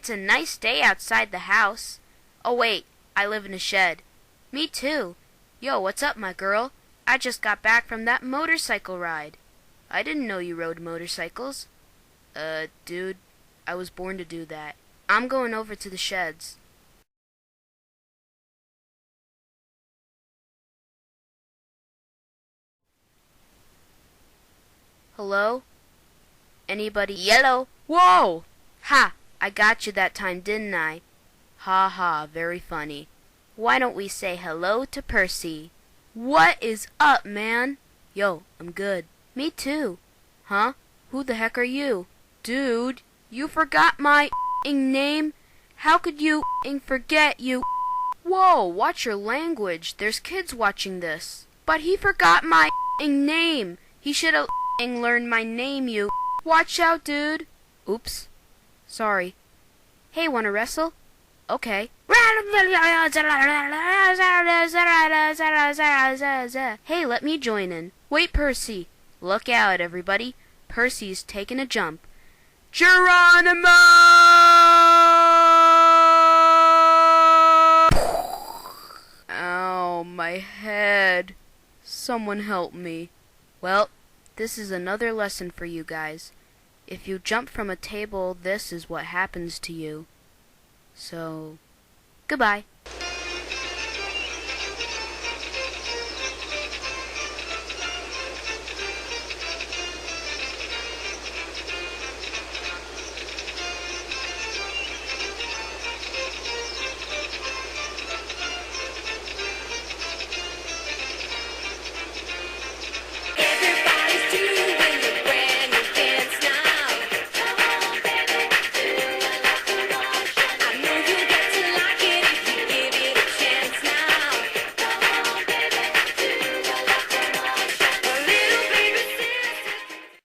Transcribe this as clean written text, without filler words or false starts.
It's a nice day outside the house. Oh wait, I live in a shed. Me too. Yo, what's up, my girl? I just got back from that motorcycle ride. I didn't know you rode motorcycles. Dude, I was born to do that. I'm going over to the sheds. Hello? Anybody yellow? Whoa! Ha! I got you that time, didn't I? Ha ha, very funny. Why don't we say hello to Percy? What is up, man? Yo, I'm good. Me too. Huh? Who the heck are you? Dude, you forgot my name? How could you forget you? Whoa, watch your language. There's kids watching this. But he forgot my name. He should have learned my name, you. Watch out, dude. Oops. Sorry. Hey, wanna wrestle? Okay. Hey, let me join in. Wait, Percy. Look out, everybody. Percy's taking a jump. Geronimo! Ow, my head. Someone help me. Well, this is another lesson for you guys. If you jump from a table, this is what happens to you. So, goodbye.